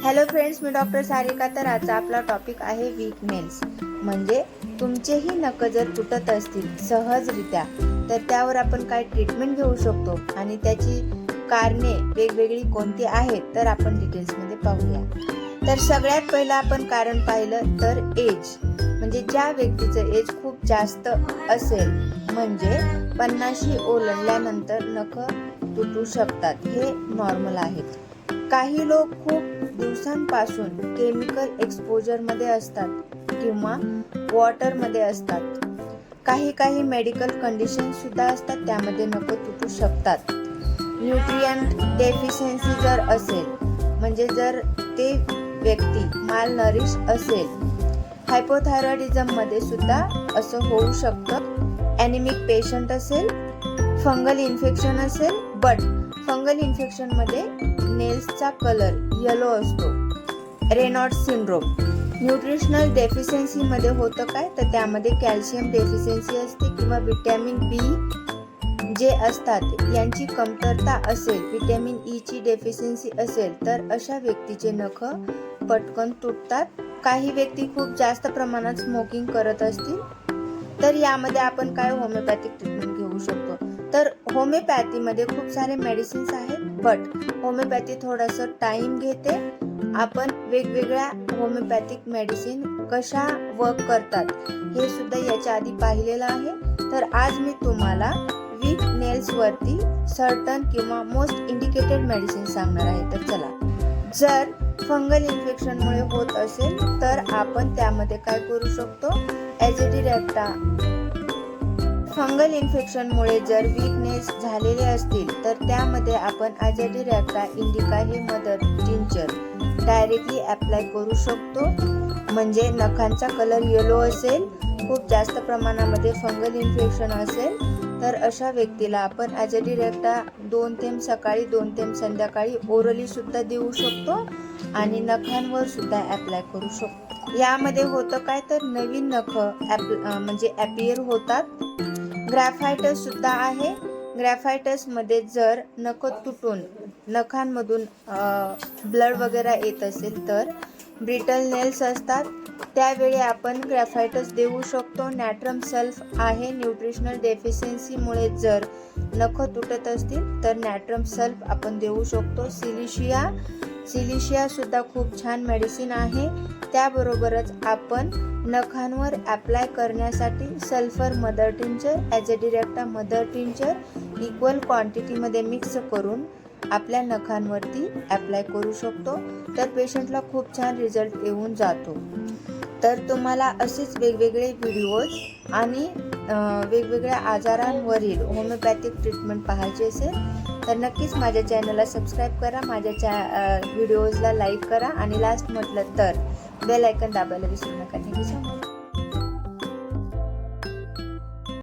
Hello friends, मी doctor Sarika. तर आजचा आपला टॉपिक आहे वीक नेल्स. म्हणजे तुमचेही नख जर तुटत असतील सहजरित्या तर त्यावर आपण काय ट्रीटमेंट घेऊ शकतो आणि त्याची कारणे वेगवेगळी कोणती आहेत तर आपण डिटेल्समध्ये पाहूया. तर सगळ्यात पहिलं आपण कारण पाहिलं तर एज, म्हणजे ज्या व्यक्तीचं एज खूप जास्त असेल म्हणजे 50 ओलांडल्यानंतर नख तुटू शकतात, हे नॉर्मल आहेत. काही लोक खूप दिवसांपासून केमिकल एक्सपोजर मध्ये असतात किंवा वॉटर मध्ये असतात. काही मेडिकल कंडिशन सुद्धा असतात, त्यामध्ये नख तुटू शकतात. न्यूट्रिएंट डेफिशियन्सी जर असेल म्हणजे जर ते व्यक्ती माल नरिश असेल, हायपोथायरॉइडिझम मध्ये सुद्धा असं होऊ शकतं. ॲनिमिक पेशंट असेल, फंगल इन्फेक्शन असेल, बट फंगल इन्फेक्शन मध्ये नेल्सचा कलर येलो असतो. Reynolds syndrome. न्यूट्रिशनल डेफिशियन्सी मध्ये होतं काय तर त्यामध्ये कॅल्शियम डेफिशियन्सी असते किंवा विटॅमिन बी जे असतात यांची कमतरता असेल, विटॅमिन ई ची डेफिशियन्सी असेल तर अशा व्यक्तीचे नख पटकन तुटतात. काही व्यक्ती खूप जास्त प्रमाणात स्मोकिंग करत असतील तर यामध्ये आपण काय होमिओपॅथिक ट्रीटमेंट घेऊ शकतो. तर होमिओपॅथीमध्ये खूप सारे मेडिसिन्स आहेत, बट होमिओपॅथी थोडंसं टाइम घेते. आपण वेगवेगळ्या होमिओपॅथिक मेडिसिन कशा वर्क करतात हे सुद्धा याच्या आधी पाहिलेलं आहे. तर आज मी तुम्हाला वीक नेल्स वरती सर्टन किंवा मोस्ट इंडिकेटेड मेडिसिन सांगणार आहे. तर चला, जर फंगल इन्फेक्शनमुळे होत असेल तर आपण त्यामध्ये काय करू शकतो. ॲझिडिरेक्टा. फंगल इन्फेक्शनमुळे जर वीकनेस झालेले असतील तर त्यामध्ये आपण ॲझिडिरेक्टा इंडिका हे मदर टिंचर डायरेक्टली अप्लाय करू शकतो. म्हणजे नखांचा कलर येलो असेल, खूप जास्त प्रमाणामध्ये फंगल इन्फेक्शन असेल तर अशा व्यक्तीला आपण ॲझिडिरेक्टा 2 थेंब सकाळी 2 थेंब संध्याकाळी ओरली सुद्धा देऊ शकतो आणि नखांवर सुद्धा अप्लाय करू शकतो. यामध्ये होतं काय तर नवीन नख म्हणजे ॲपियर होतात. ग्रॅफायटस सुद्धा आहे. ग्रॅफायटस मध्ये जर नख तुटून नखांमधून ब्लड वगैरे येत असेल तर ब्रिटल नेल्स असतात, त्यावेळी आपण ग्रॅफायटस देऊ शकतो. नॅट्रम सल्फ आहे. न्यूट्रिशनल डेफिशियन्सीमुळे जर नख तुटत असतील तर नॅट्रम सल्फ आपण देऊ शकतो. सिलिशिया सुद्धा खूप छान मेडिसिन आहे. त्याबरोबरच आपण नखांवर अप्लाय करण्यासाठी sulphur mother tincture, azadirachta mother tincture equal क्वांटिटीमध्ये मिक्स करून आपल्या नखांवरती अप्लाय करू शकतो. तर पेशंटला खूप छान रिझल्ट येऊन जातो. तर तुम्हाला असेच वेगवेगळे व्हिडिओज आणि वेगवेगळ्या आजारांवरील होमिओपॅथिक ट्रीटमेंट पाहायचे असेल तर नक्कीच माझ्या चॅनलला सबस्क्राईब करा, माझ्या व्हिडिओजला लाईक करा आणि लास्ट म्हटलं तर बेल आयकन दाबायला विसरू नका. Thank you so much.